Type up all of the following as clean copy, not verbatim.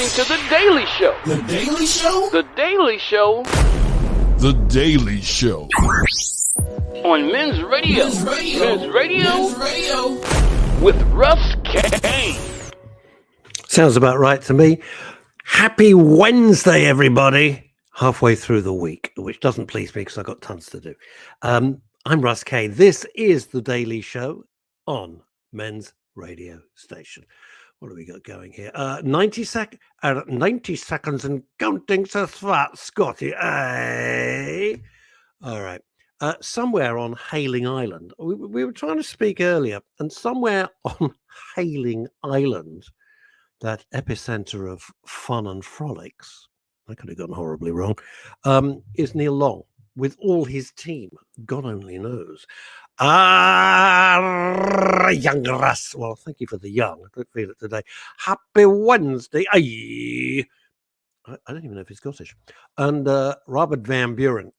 listening to The Daily Show. The Daily Show? The Daily Show. The Daily Show. On Men's Radio. Men's Radio. Men's Radio. Men's Radio. With Russ Kane. Sounds about right to me. Happy Wednesday, everybody. Halfway through the week, which doesn't please me because I've got tons to do. I'm Russ Kane. This is The Daily Show on Men's Radio Station. What have we got going here? 90 seconds and counting, says Fat Scotty. All right. Somewhere on Hailing Island, we were trying to speak earlier, and somewhere on Hailing Island, that epicenter of fun and frolics, I could have gone horribly wrong, is Neil Long with all his team. God only knows. Young Russ. Well, thank you for the young. I don't feel it today. Happy Wednesday. I don't even know if he's Scottish. And Robert Van Buren.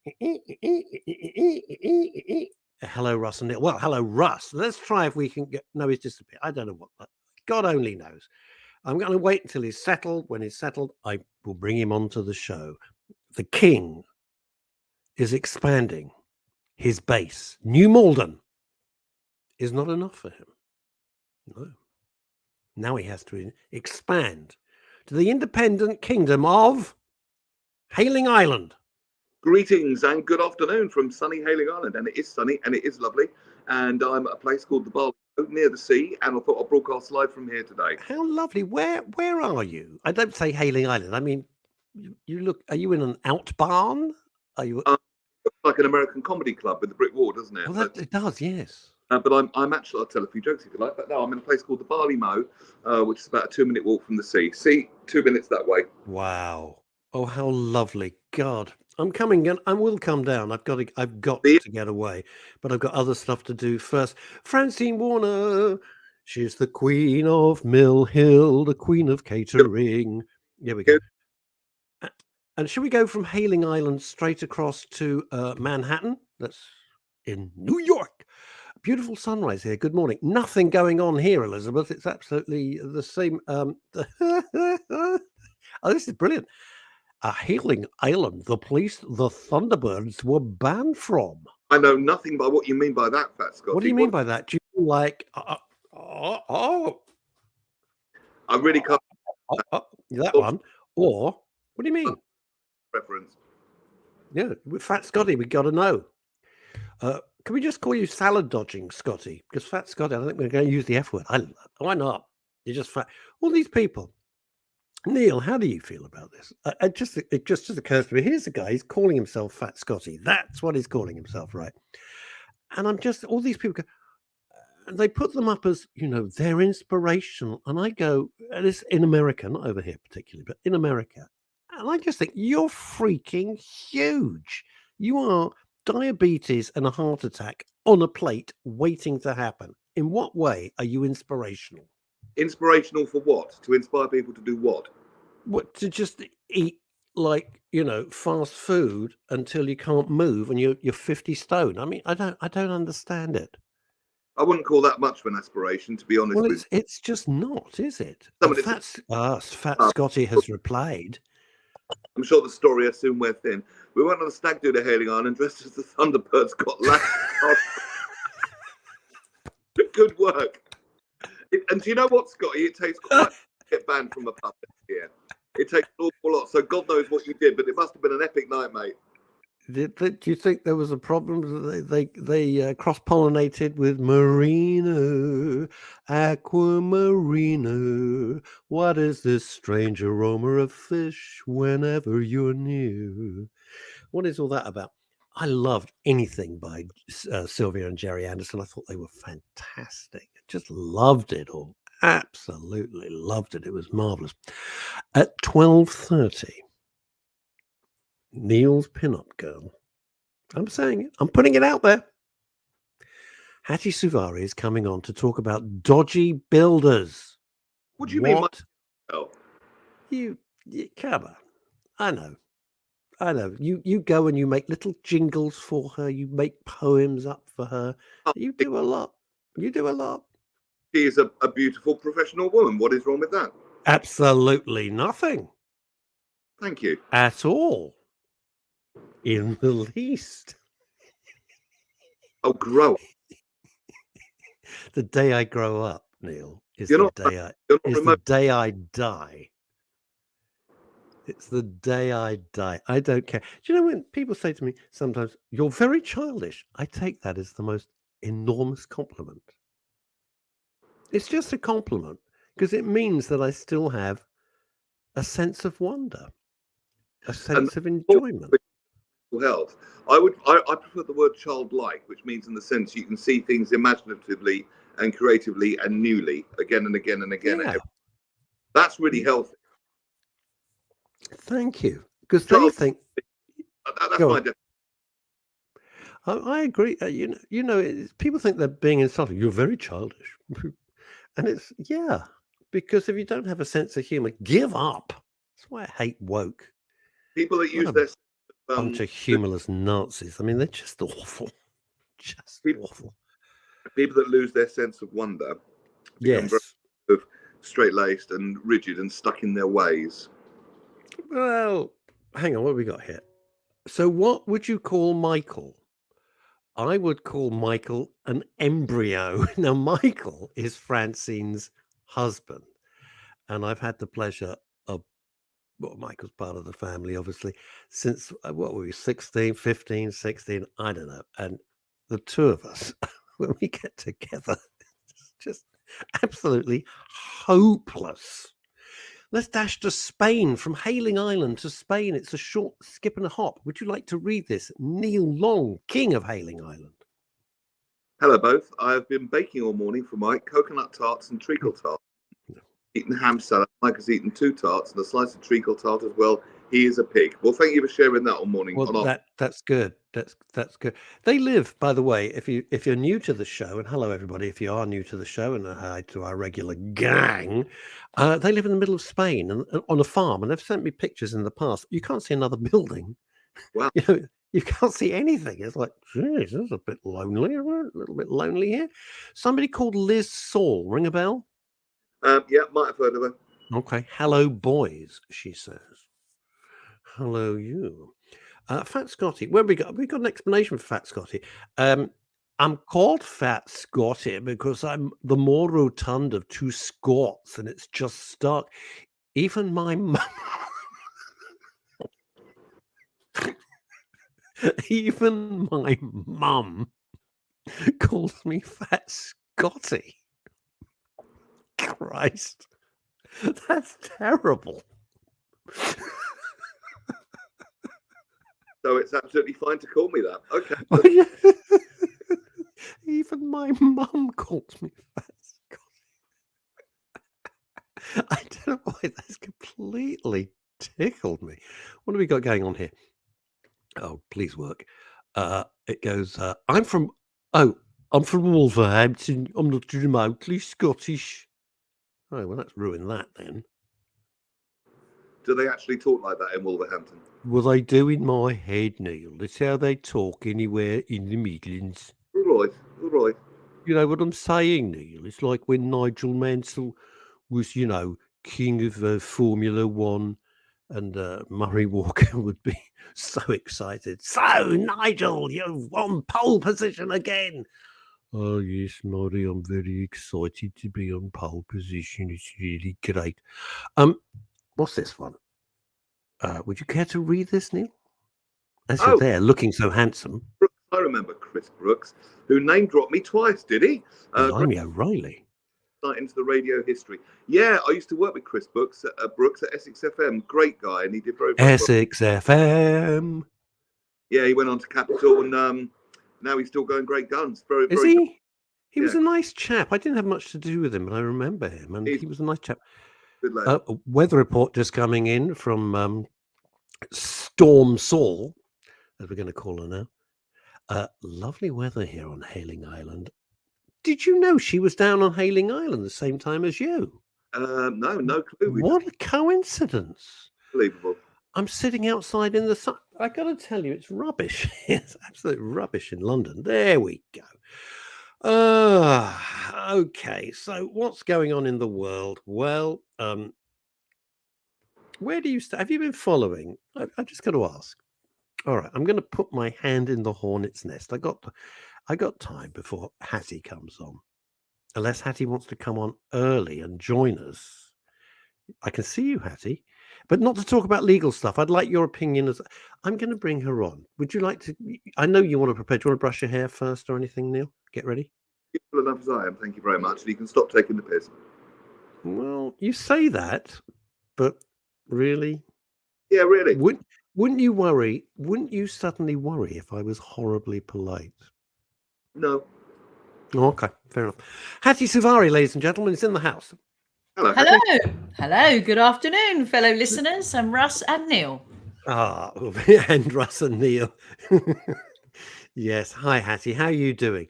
Hello, Russ and Neil. Well, hello, Russ. Let's try if we can get... No, he's disappeared. I don't know what. God only knows. I'm going to wait until he's settled. When he's settled, I will bring him onto the show. The King is expanding his base. New Malden is not enough for him. No. Now he has to expand to the independent kingdom of Hailing Island. Greetings and good afternoon from sunny Hailing Island. And it is sunny and it is lovely. And I'm at a place called the Barley near the sea. And I thought I'd broadcast live from here today. How lovely. Where are you? I don't say Hailing Island. I mean, you look, are you in an out barn? Are you... like an American comedy club with the brick wall, doesn't it? Well, it does, yes. But I'm actually, I'll tell a few jokes if you like, but no, I'm in a place called the Barley Mow, which is about a 2-minute walk from the sea. See, 2 minutes that way. Wow. Oh, how lovely. God, I'm coming in. I will come down. I've got to get away, but I've got other stuff to do first. Francine Warner, she's the queen of Mill Hill, the queen of catering. Here we go. And should we go from Hailing Island straight across to Manhattan? That's in New York. Beautiful sunrise here. Good morning. Nothing going on here, Elizabeth. It's absolutely the same. Oh, this is brilliant. Hailing Island, the place the Thunderbirds were banned from. I know nothing by what you mean by that, Fat Scott. What do you mean by that? Do you mean like... I really can't... that one. Or, what do you mean? Reference. Yeah, with Fat Scotty, we got to know. Can we just call you salad dodging Scotty? Because Fat Scotty, I don't think we're going to use the F word. Why not? You're just fat. All these people. Neil, how do you feel about this? It just occurs to me. Here's a guy. He's calling himself Fat Scotty. That's what he's calling himself, right? And I'm just, all these people go, and they put them up as, they're inspirational. And I go, and it's in America, not over here particularly, but in America. And I just think, you're freaking huge. You are diabetes and a heart attack on a plate waiting to happen. In what way are you inspirational? Inspirational for what? To inspire people to do what? What, to just eat like, fast food until you can't move and you're 50 stone. I mean, I don't understand it. I wouldn't call that much of an aspiration, to be honest. Well, it's just not, is it? Fat Scotty has replied. I'm sure the story will soon wear thin. We went on a stag do to Hailing Island dressed as the Thunderbirds got lashed. Good work. And do you know what, Scotty? It takes quite to get banned from a pub here. It takes an awful lot. So God knows what you did, but it must have been an epic night, mate. Do you think there was a problem? They cross-pollinated with Marino, Aquamarino. What is this strange aroma of fish whenever you're near? What is all that about? I loved anything by Sylvia and Jerry Anderson. I thought they were fantastic. Just loved it all. Absolutely loved it. It was marvelous. At 12:30. Neil's pinup girl. I'm saying it. I'm putting it out there. Hatti Suvari is coming on to talk about dodgy builders. What do you mean? You come on. I know. You go and you make little jingles for her. You make poems up for her. You do a lot. She is a beautiful professional woman. What is wrong with that? Absolutely nothing Thank you. at all. In the least. Oh, grow up. The day I grow up, Neil, is You're the not. day You're not is the remote. day I die. It's the day I die. I don't care. Do you know when people say to me sometimes, "You're very childish," I take that as the most enormous compliment. It's just a compliment because it means that I still have a sense of wonder, a And sense of enjoyment. mental health. I prefer the word childlike, which means in the sense you can see things imaginatively and creatively and newly again and again and again. Yeah, That's really healthy. thank you. Because they Child, think, that's go my on. definition. I agree. People think they're being insulting. You're very childish, and it's because if you don't have a sense of humor, give up. That's why I hate woke. People that What use a their bunch of humorless Nazis. I mean, they're just awful, just awful. people that lose their sense of wonder become very Yes. straight laced and rigid and stuck in their ways. Well, hang on. What have we got here? So, what would you call Michael? I would call Michael an embryo. Now, Michael is Francine's husband, and I've had the pleasure of, well, Michael's part of the family, obviously, since, what were we, 16, 15, 16, I don't know. And the two of us, when we get together, it's just absolutely hopeless. Let's dash to Spain, from Hailing Island to Spain. It's a short skip and a hop. Would you like to read this? Neil Long, King of Hailing Island. Hello, both. I've been baking all morning for Mike coconut tarts and treacle tarts. Eaten ham salad. Mike has eaten 2 tarts and a slice of treacle tart as well. He is a pig. Well, thank you for sharing that all morning. Well, that's good. That's good. They live, by the way, if you're new to the show, and hello everybody, if you are new to the show, and hi to our regular gang, they live in the middle of Spain and on a farm, and they've sent me pictures in the past. You can't see another building. Wow. You can't see anything. It's like, geez, this is a bit lonely. A little bit lonely here. Somebody called Liz Saul. Ring a bell? Yeah, might have heard of her. Okay. Hello, boys, she says. Hello, you. Fat Scotty. Where we got? We got an explanation for Fat Scotty. I'm called Fat Scotty because I'm the more rotund of 2 Scots, and it's just stark. Even my mum, even my mum calls me Fat Scotty. Christ, that's terrible. So it's absolutely fine to call me that. Okay. Even my mum calls me Fat Scotty. I don't know why that's completely tickled me. What have we got going on here? Oh, please work. It goes, I'm from Wolverhampton. I'm not remotely Scottish. Oh, well, that's ruined that then. Do they actually talk like that in Wolverhampton? Well, they do in my head, Neil. That's how they talk anywhere in the Midlands. All right. You know what I'm saying, Neil? It's like when Nigel Mansell was, king of Formula One, and Murray Walker would be so excited. So, Nigel, you've won pole position again. Oh, yes, Murray, I'm very excited to be on pole position. It's really great. What's this one? Would you care to read this, Neil? As you're there, looking so handsome. I remember Chris Brooks, who name dropped me twice, did he? Blimey O'Reilly. Into the radio history. Yeah, I used to work with Chris Brooks at Essex FM. Great guy, and he did very well. Essex FM. Yeah, he went on to Capital, and now he's still going great guns. Is he? He was a nice chap. I didn't have much to do with him, but I remember him, and he was a nice chap. Good lad. A weather report just coming in from Storm Saul, as we're going to call her now. Lovely weather here on Hailing Island. Did you know she was down on Hailing Island the same time as you? No clue. What a coincidence. Unbelievable. I'm sitting outside in the sun. I got to tell you, it's rubbish. It's absolute rubbish in London. There we go. Okay, so what's going on in the world? Well, Where do you have you been following? I just got to ask. All right, I'm going to put my hand in the hornet's nest. I got time before Hattie comes on. Unless Hattie wants to come on early and join us. I can see you, Hattie, but not to talk about legal stuff. I'd like your opinion. I'm going to bring her on. Would you like to? I know you want to prepare. Do you want to brush your hair first or anything, Neil? Get ready. Beautiful enough as I am, thank you very much. And you can stop taking the piss. Well, you say that, but really? Yeah, really. Wouldn't you worry? Wouldn't you suddenly worry if I was horribly polite? No. Okay, fair enough. Hatti Suvari, ladies and gentlemen, is in the house. Hello. Hello. Hello. Good afternoon, fellow listeners. I'm Russ and Neil. Ah, and Russ and Neil. Yes. Hi, Hattie. How are you doing?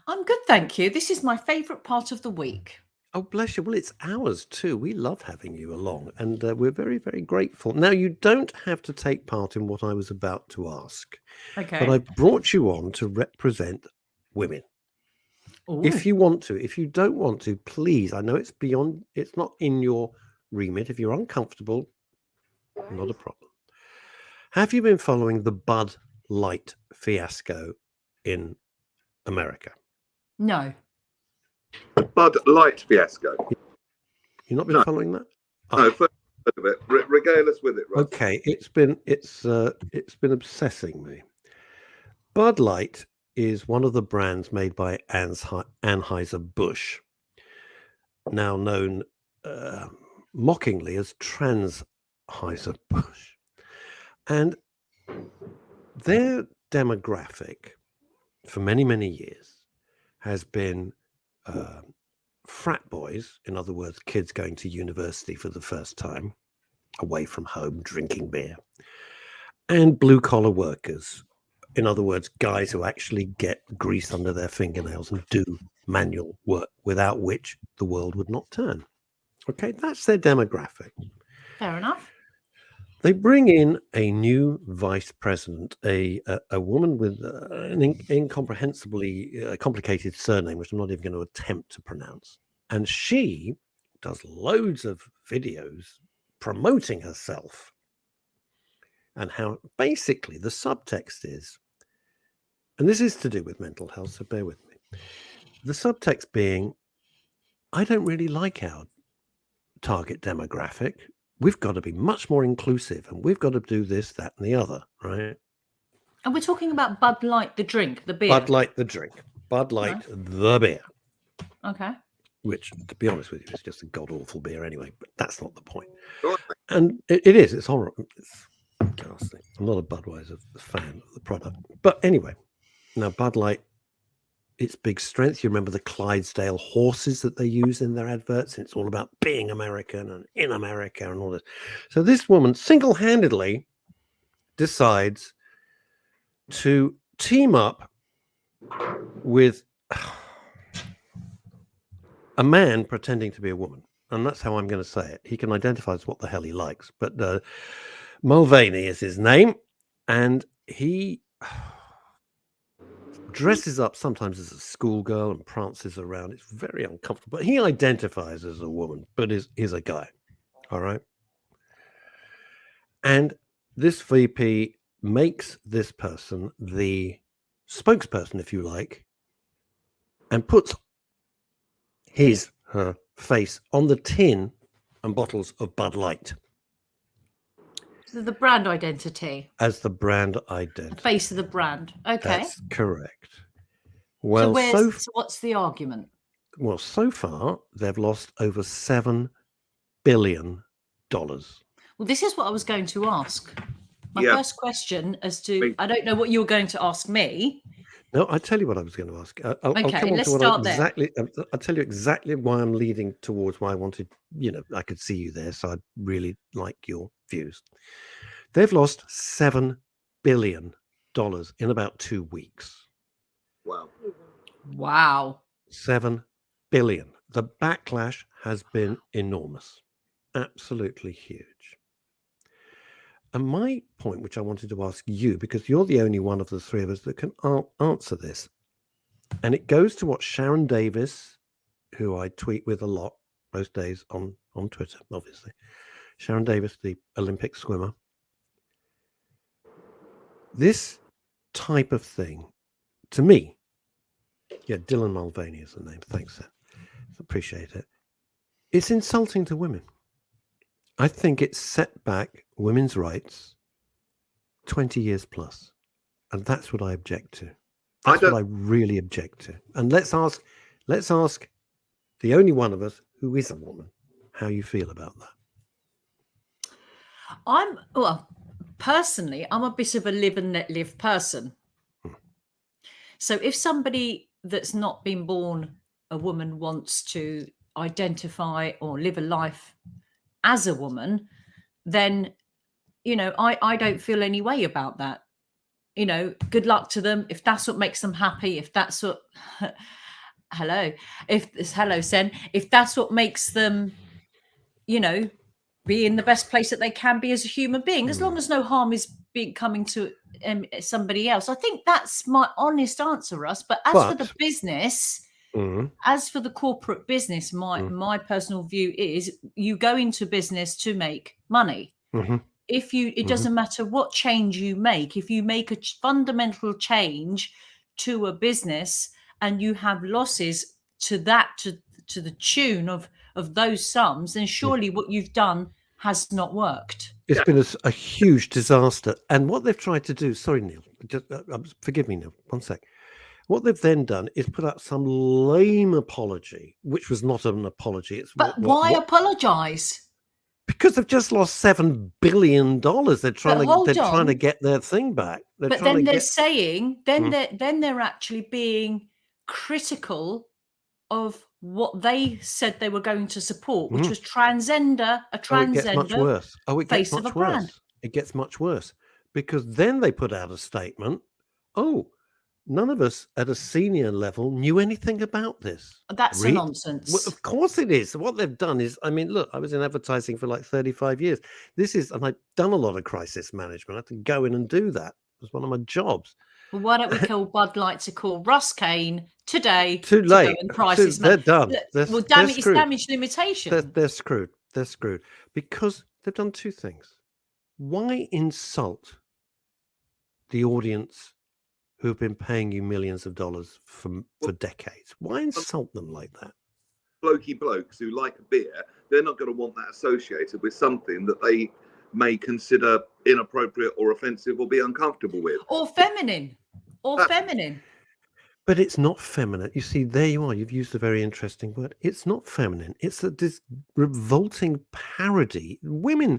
I'm good, thank you. This is my favourite part of the week. Oh, bless you. Well, it's ours too. We love having you along, and we're very, very grateful. Now, you don't have to take part in what I was about to ask, Okay. but I brought you on to represent women. Ooh. If you want to, if you don't want to, please. I know it's beyond, it's not in your remit. If you're uncomfortable, not a problem. Have you been following the Bud Light fiasco in America? No. The Bud Light fiasco. You've not been following that? No, first of it. Regale us with it, Russ. Okay, it's been obsessing me. Bud Light is one of the brands made by Anheuser-Busch, now known mockingly as Trans-Heiser-Busch. And their demographic for many, many years has been frat boys, in other words, kids going to university for the first time, away from home, drinking beer, and blue-collar workers. In other words, guys who actually get grease under their fingernails and do manual work, without which the world would not turn. Okay, that's their demographic. Fair enough. They bring in a new vice president, a woman with an incomprehensibly complicated surname, which I'm not even going to attempt to pronounce. And she does loads of videos promoting herself and how basically the subtext is, and this is to do with mental health, so bear with me. The subtext being, I don't really like our target demographic. We've got to be much more inclusive, and we've got to do this, that, and the other, right? And we're talking about Bud Light, the drink, the beer. Bud Light, the drink. Bud Light, the beer. Okay. Which, to be honest with you, is just a god-awful beer anyway, but that's not the point. Right. And it is. It's horrible. It's ghastly. I'm not a Budweiser fan of the product. But anyway, now Bud Light, its big strength, you remember the Clydesdale horses that they use in their adverts, and it's all about being American and in America and all this. So this woman single-handedly decides to team up with a man pretending to be a woman. And that's how I'm going to say it. He can identify as what the hell he likes. But Mulvaney is his name. And he dresses up sometimes as a schoolgirl and prances around. It's very uncomfortable. But he identifies as a woman, but is a guy. All right. And this VP makes this person the spokesperson, if you like, and puts her face on the tin and bottles of Bud Light. So the brand identity. As the brand identity. The face of the brand. Okay. That's correct. Well, so what's the argument? Well, so far, they've lost over $7 billion. Well, this is what I was going to ask. My first question as to, I don't know what you were going to ask me. No, I'll tell you what I was going to ask. I'll come on let's to what start exactly. I'll tell you exactly why I'm leading towards why I wanted, I could see you there. So I'd really like your views. They've lost $7 billion in about 2 weeks. Wow. 7 billion. The backlash has been enormous. Absolutely huge. And my point, which I wanted to ask you, because you're the only one of the three of us that can answer this, and it goes to what Sharon Davis, who I tweet with a lot most days on Twitter, obviously. Sharon Davis, the Olympic swimmer. This type of thing, to me, yeah, Dylan Mulvaney is the name. Thanks, sir. Appreciate it. It's insulting to women. I think it's set back women's rights 20 years plus. And that's what I object to. That's what I really object to. And let's ask the only one of us who is a woman how you feel about that. Personally, I'm a bit of a live and let live person. So if somebody that's not been born a woman wants to identify or live a life as a woman, then, I don't feel any way about that. Good luck to them. If that's what makes them happy, if that's what, hello, Sen, if that's what makes them, be in the best place that they can be as a human being, as long as no harm is coming to somebody else. I think that's my honest answer, Russ. But for the business, as for the corporate business, my personal view is you go into business to make money. It doesn't matter what change you make. If you make a fundamental change to a business and you have losses to the tune of those sums, then surely what you've done has not worked. It's been a huge disaster. And what they've tried to do, sorry, Neil, forgive me, Neil, one sec. What they've then done is put out some lame apology, which was not an apology. Why apologise? Because they've just lost $7 billion. They're trying to get their thing back. They're actually being critical of what they said they were going to support, which was a transgender it gets much worse. It face gets of much a brand. worse. It gets much worse because then they put out a statement. Oh, none of us at a senior level knew anything about this. That's a nonsense. Well, of course it is. What they've done is, look, I was in advertising for like 35 years. And I've done a lot of crisis management. I had to go in and do that. It was one of my jobs. Well, why don't we call Bud Light to call Russ Kane today? Too late. They're done. It's damage limitation. They're screwed. They're screwed because they've done two things. Why insult the audience who have been paying you millions of dollars for decades? Why insult them like that? Blokey blokes who like a beer, they're not going to want that associated with something that they may consider inappropriate or offensive or be uncomfortable with. Or feminine. But it's not feminine. You see, there you are. You've used a very interesting word. It's not feminine. It's this revolting parody. Women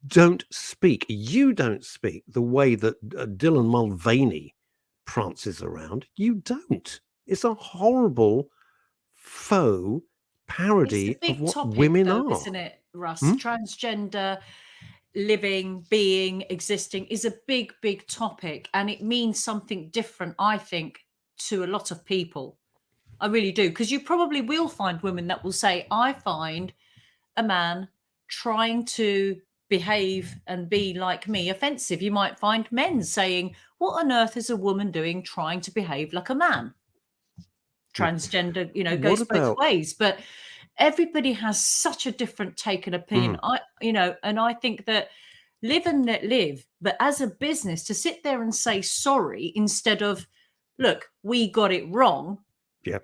don't speak. You don't speak the way that Dylan Mulvaney prances around. You don't. It's a horrible faux parody of what topic, women are, isn't it, Russ? Transgender living, being, existing is a big topic, and it means something different, I think, to a lot of people. I really do, because you probably will find women that will say, I find a man trying to behave and be like me offensive. You might find men saying, what on earth is a woman doing trying to behave like a man? Transgender, goes both ways, but everybody has such a different take and opinion. And I think that live and let live, but as a business, to sit there and say sorry instead of, look, we got it wrong. Yeah.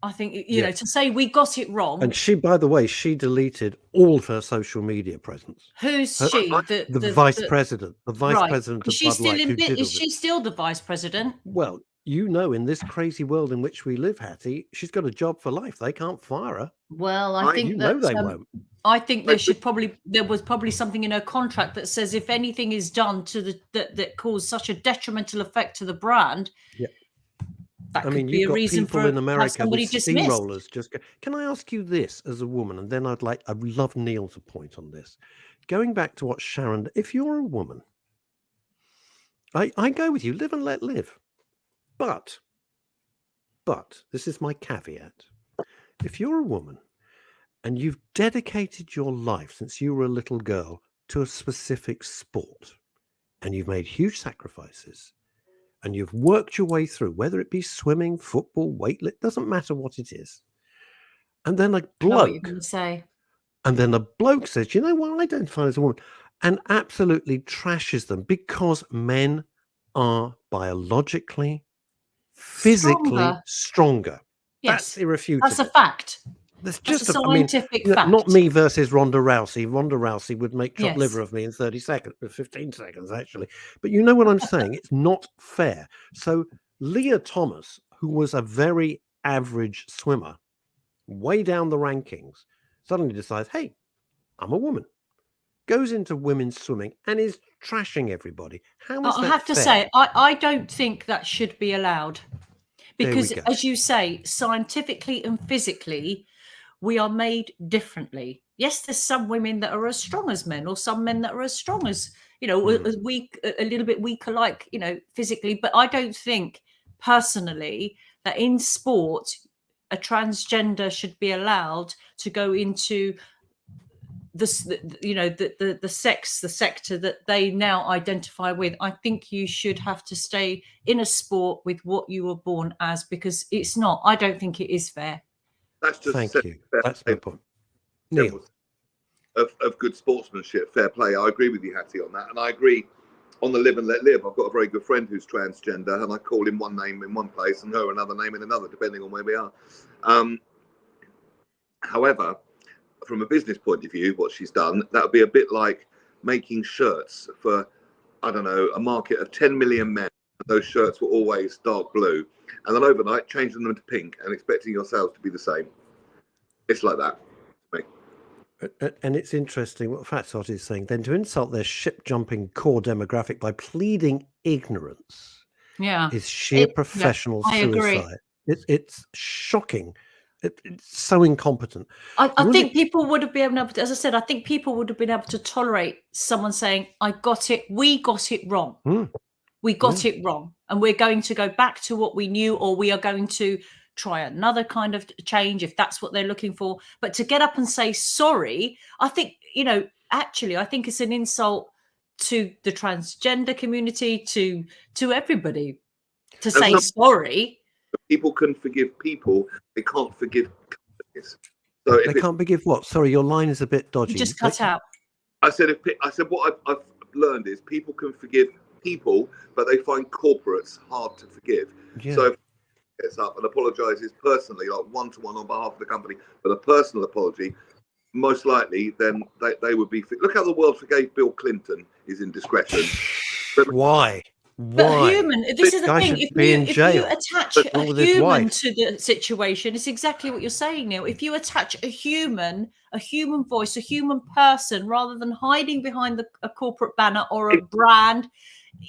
I think, to say we got it wrong. And she, by the way, she deleted all of her social media presence. Who's she? The vice president. The vice president of Bud Light. Is she still the vice president? Well, in this crazy world in which we live, Hattie, she's got a job for life. They can't fire her. Well, I think they won't. I think there was probably something in her contract that says if anything is done to that caused such a detrimental effect to the brand, that could be a reason for in America somebody dismissed. Steamrollers just go. Can I ask you this as a woman, and then I'd love Neil to point on this. Going back to what Sharon, if you're a woman, I go with you, live and let live. But this is my caveat. If you're a woman and you've dedicated your life since you were a little girl to a specific sport, and you've made huge sacrifices, and you've worked your way through, whether it be swimming, football, weightlifting, doesn't matter what it is. And then a bloke And then a bloke says, you know what, I identify as a woman, and absolutely trashes them because men are biologically, physically stronger. Yes, That's irrefutable. that's a fact. That's That's just a scientific fact. not me versus Ronda Rousey. Ronda Rousey would make chopped Yes. liver of me in 30 seconds, 15 seconds, actually. But you know what I'm saying? It's not fair. So Leah Thomas, who was a very average swimmer, way down the rankings, suddenly decides, hey, I'm a woman. Goes into women's swimming and is trashing everybody. How is I that have to fair? say, I don't think that should be allowed. Because, as you say, scientifically and physically, we are made differently. Yes, there's some women that are as strong as men, or some men that are as strong as, as weak, a little bit weaker, like, physically. But I don't think personally that in sport, a transgender should be allowed to go into the sector that they now identify with. I think you should have to stay in a sport with what you were born as, because it's not. I don't think it is fair. That's just Thank you. That's my point. Neil. Of good sportsmanship, fair play. I agree with you, Hattie, on that. And I agree on the live and let live. I've got a very good friend who's transgender, and I call him one name in one place and her another name in another, depending on where we are. However, from a business point of view, what she's done, that would be a bit like making shirts for, I don't know, a market of 10 million men. Those shirts were always dark blue. And then overnight, changing them to pink and expecting your sales to be the same. It's like that. And it's interesting what Fatsot is saying. Then to insult their ship-jumping core demographic by pleading ignorance is sheer professional suicide. It's shocking. It's so incompetent. I think people would have been able to, as I said, I think people would have been able to tolerate someone saying, we got it wrong. We got it wrong. And we're going to go back to what we knew, or we are going to try another kind of change if that's what they're looking for. But to get up and say sorry, I think, actually, I think it's an insult to the transgender community, to everybody, to say sorry. People can forgive people, they can't forgive companies. So they can't forgive what? Sorry, your line is a bit dodgy. You just cut out. I said what I've learned is people can forgive people, but they find corporates hard to forgive. Yeah. So if he gets up and apologizes personally, like one-to-one on behalf of the company, but a personal apology, most likely then they would be. Look how the world forgave Bill Clinton his indiscretion. Why? But human, this is the thing. If you attach a human to the situation, it's exactly what you're saying, Neil. If you attach a human voice, a human person, rather than hiding behind a corporate banner or a brand,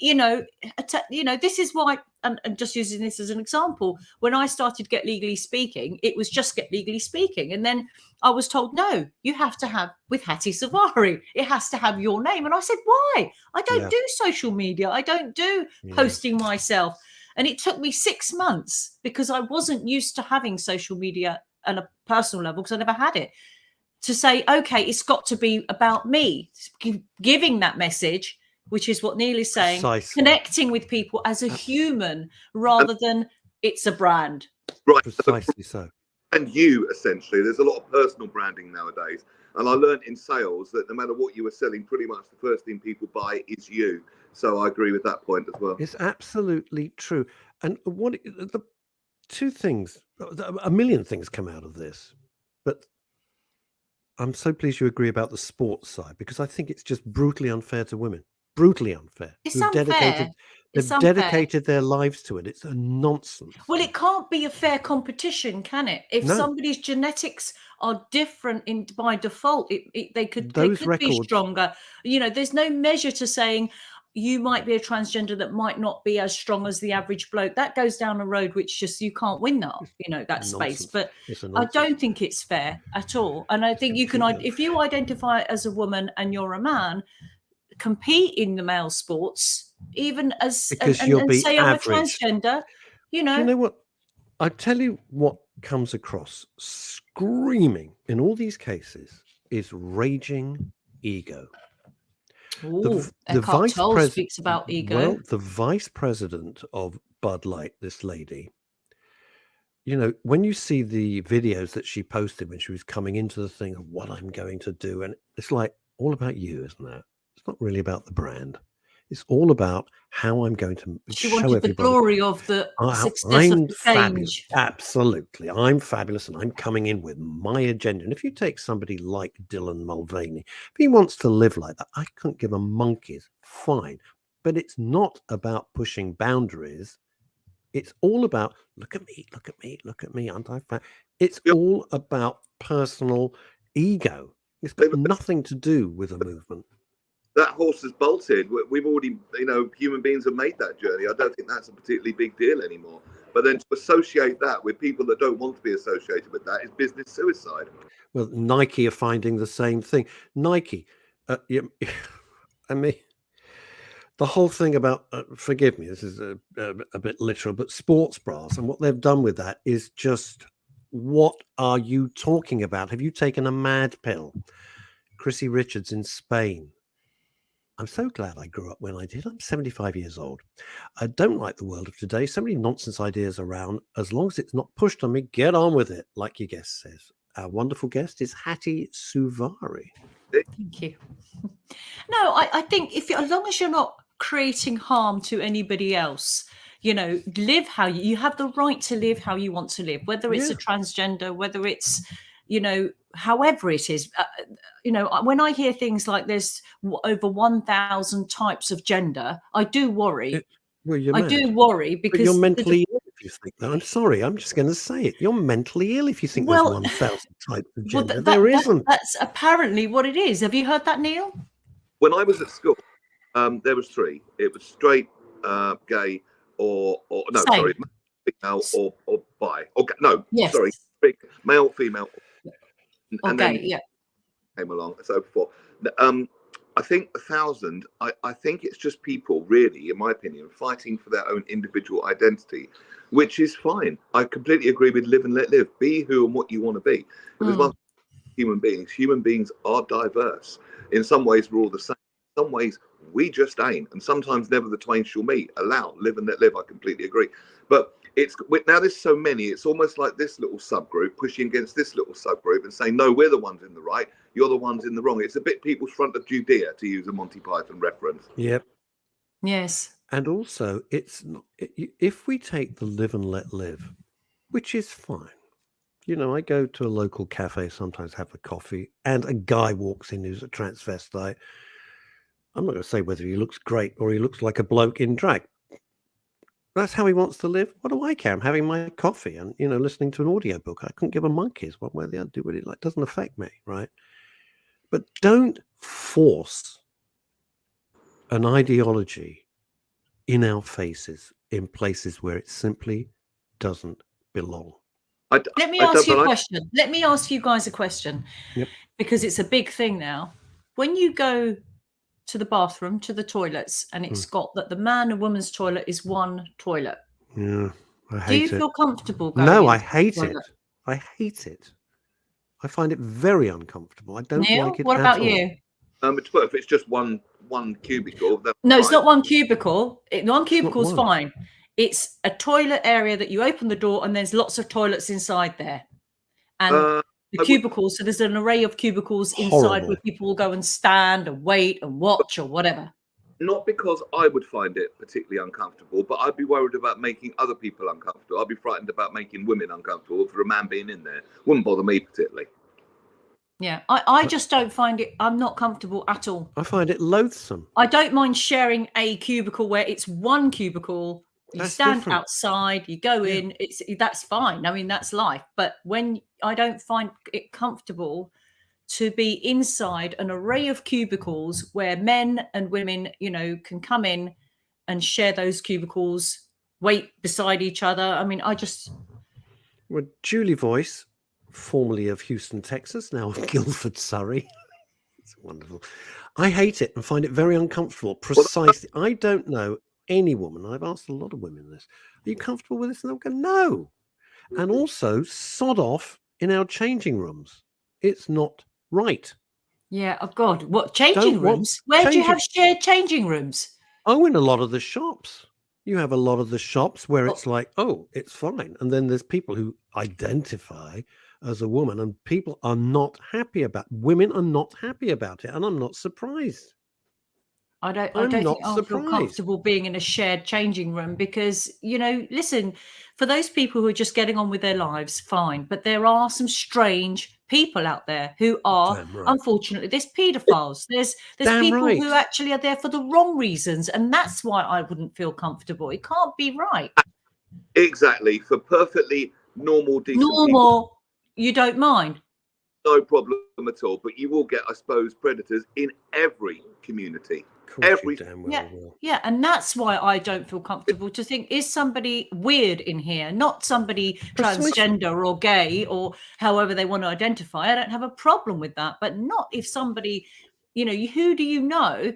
this is why. And just using this as an example, when I started Get Legally Speaking, it was just Get Legally Speaking. And then I was told, no, you have to have with Hatti Suvari. It has to have your name. And I said, why? I don't do social media. I don't do posting myself. And it took me 6 months because I wasn't used to having social media on a personal level because I never had it, to say, okay, it's got to be about me, giving that message, which is what Neil is saying, connecting with people as a human rather than it's a brand. Right. Precisely so. And you, essentially, there's a lot of personal branding nowadays. And I learned in sales that no matter what you were selling, pretty much the first thing people buy is you. So I agree with that point as well. It's absolutely true. And the two things, a million things come out of this, but I'm so pleased you agree about the sports side, because I think it's just brutally unfair to women. Brutally unfair. It's unfair. They've dedicated their lives to it. It's a nonsense. Well, it can't be a fair competition, can it? If somebody's genetics are different by default, they could be stronger. There's no measure to saying you might be a transgender that might not be as strong as the average bloke. That goes down a road which just you can't win that space. But I don't think it's fair at all. And I think you can, if you identify as a woman and you're a man, compete in the male sports, even as and say I'm a transgender. You know what? I tell you what comes across screaming in all these cases is raging ego. The vice president speaks about ego. Well, the vice president of Bud Light, this lady, when you see the videos that she posted when she was coming into the thing of what I'm going to do, and it's like all about you, isn't it? It's not really about the brand. It's all about how I'm going to She show wanted the everybody glory of the how success of I'm the fabulous. change. Absolutely. I'm fabulous and I'm coming in with my agenda. And if you take somebody like Dylan Mulvaney, if he wants to live like that, I couldn't give a monkey's. Fine. But it's not about pushing boundaries. It's all about look at me, look at me, look at me. Aren't I fat? It's Yep. all about personal ego. It's got nothing to do with a movement. That horse has bolted. We've already, human beings have made that journey. I don't think that's a particularly big deal anymore. But then to associate that with people that don't want to be associated with that is business suicide. Well, Nike are finding the same thing. Nike, I mean, the whole thing about, forgive me, this is a bit literal, but sports bras and what they've done with that is just, what are you talking about? Have you taken a mad pill? Chrissy Richards in Spain. I'm so glad I grew up when I did. I'm 75 years old. I don't like the world of today. So many nonsense ideas around. As long as it's not pushed on me, get on with it, like your guest says. Our wonderful guest is Hatti Suvari. Thank you. No, I think as long as you're not creating harm to anybody else, live how you have the right to live how you want to live, whether it's a transgender, whether it's, however it is. When I hear things like there's over 1,000 types of gender, I do worry. You're I mad. do worry because But you're mentally ill if you think that. I'm sorry, I'm just going to say it. You're mentally ill if you think there's 1,000 types of gender. There isn't. That's apparently what it is. Have you heard that, Neil? When I was at school, there was 3. It was straight, gay, or no, Same. sorry, female or bi. Or no, yes. Sorry, male, female, and okay, then yeah. Came along. So before, I think 1,000. I think it's just people, really, in my opinion, fighting for their own individual identity, which is fine. I completely agree with live and let live. Be who and what you want to be. Because one human beings are diverse. In some ways, we're all the same. In some ways, we just ain't. And sometimes never the twain shall meet. Allow, live and let live. I completely agree. But now there's so many, it's almost like this little subgroup pushing against this little subgroup and saying, no, we're the ones in the right, you're the ones in the wrong. It's a bit People's Front of Judea, to use a Monty Python reference. Yep. Yes. And also, it's not, if we take the live and let live, which is fine. I go to a local cafe, sometimes have a coffee, and a guy walks in who's a transvestite. I'm not going to say whether he looks great or he looks like a bloke in drag. That's how he wants to live. What do I care? I'm having my coffee and, listening to an audiobook. I couldn't give a monkey's one way or the other. Do what he like. Doesn't affect me, right? But don't force an ideology in our faces in places where it simply doesn't belong. Let me ask you a question. Let me ask you guys a question. Yep. Because it's a big thing now. When you go to the bathroom, to the toilets, and it's got that the man and woman's toilet is one toilet. Yeah, I hate it. Do you feel comfortable going No, I hate it. I hate it. I find it very uncomfortable. I don't Neil, like it what at about all. you? If it's just one cubicle, no, it's not one cubicle. One cubicle is one. fine. It's a toilet area that you open the door and there's lots of toilets inside there. And the cubicles, so there's an array of cubicles inside where people will go and stand and wait and watch or whatever. Not because I would find it particularly uncomfortable, but I'd be worried about making other people uncomfortable. I'd be frightened about making women uncomfortable for a man being in there. Wouldn't bother me particularly. Yeah, I just don't find it. I'm not comfortable at all. I find it loathsome. I don't mind sharing a cubicle where it's one cubicle. You stand outside, you go in, that's fine. I mean, that's life. But when I don't find it comfortable to be inside an array of cubicles where men and women, can come in and share those cubicles, wait beside each other. I mean, Well, Julie Voice, formerly of Houston, Texas, now of Guildford, Surrey. It's wonderful. I hate it and find it very uncomfortable. Precisely. I don't know any woman, I've asked a lot of women this, are you comfortable with this? And they'll go, no. And also, sod off in our changing rooms. It's not right. Yeah, oh God, what changing rooms? Where do you have shared changing rooms? Oh, in a lot of the shops. You have a lot of the shops where Well, it's like, oh, it's fine. And then there's people who identify as a woman, and people are not happy about women are not happy about it. And I'm not surprised. I don't I'm think not I'll feel surprised. comfortable being in a shared changing room because, listen, for those people who are just getting on with their lives, fine. But there are some strange people out there who are, Damn right. unfortunately, there's paedophiles. There's Damn people right. who actually are there for the wrong reasons. And that's why I wouldn't feel comfortable. It can't be right. Exactly. For perfectly normal, decent people, Normal, you don't mind. no problem at all. But you will get, I suppose, predators in every community. Of course Every you damn well Yeah, will. yeah, and that's why I don't feel comfortable to think, is somebody weird in here? Not somebody Precisely. transgender or gay or however they want to identify. I don't have a problem with that, but not if somebody, who do you know?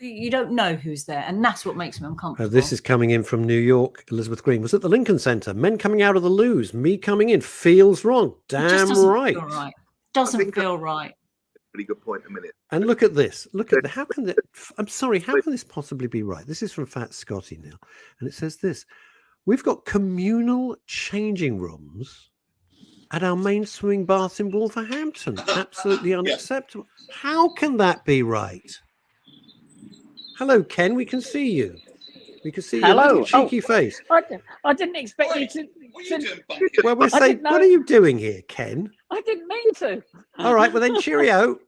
You don't know who's there, and that's what makes me uncomfortable. This is coming in from New York. Elizabeth Green was at the Lincoln Center. Men coming out of the loos. Me coming in feels wrong. It just Damn doesn't right. feel right. Doesn't think feel right. pretty good point in a minute. And look at this. Look at how can that? I'm sorry. How can this possibly be right? This is from Fat Scotty now, and it says this: we've got communal changing rooms at our main swimming baths in Wolverhampton. Absolutely unacceptable. How can that be right? Hello, Ken. We can see you. We can see your little cheeky face. I didn't expect you to. Well, we're I saying, didn't know. what are you doing here, Ken? I didn't mean to. All right, well then, cheerio.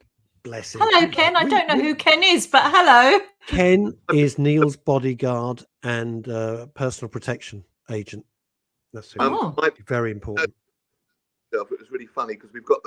Bless him. Hello, Ken. I don't know who Ken is, but hello. Ken is Neil's bodyguard and personal protection agent. That's who. Oh. Very important. It was really funny because we've got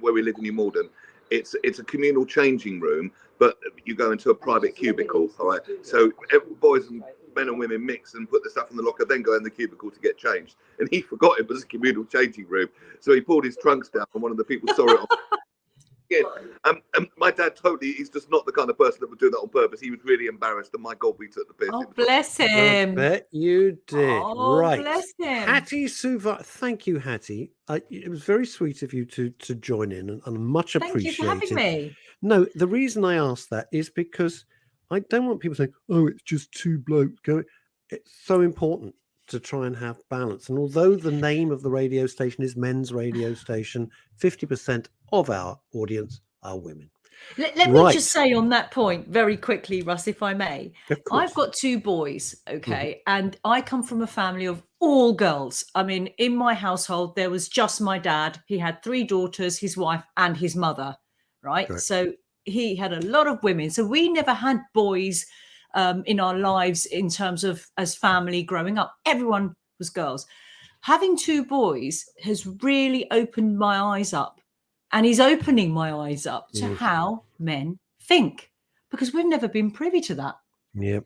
where we live in New Malden. It's a communal changing room, but you go into a private cubicle. All right, so boys and men and women mix and put the stuff in the locker, then go in the cubicle to get changed. And he forgot it was a communal changing room, so he pulled his trunks down, and one of the people saw it. And my dad he's just not the kind of person that would do that on purpose. He was really embarrassed, and my God, we took the piss. Oh, bless him. I bet you did. Oh, right. bless him. Hatti Suvari. Thank you, Hattie. It was very sweet of you to join in and much Thank you appreciated. for having me. No, the reason I asked that is because I don't want people saying, oh, it's just two blokes going. It's so important to try and have balance. And although the name of the radio station is Men's Radio Station, 50% of our audience are women. Let me just say on that point very quickly, Russ, if I may. I've got two boys, okay, and I come from a family of all girls. I mean, in my household, there was just my dad. He had three daughters, his wife, and his mother, right? Correct. So he had a lot of women. So we never had boys in our lives in terms of as family growing up. Everyone was girls. Having two boys has really opened my eyes up. And he's opening my eyes up to how men think, because we've never been privy to that. Yep.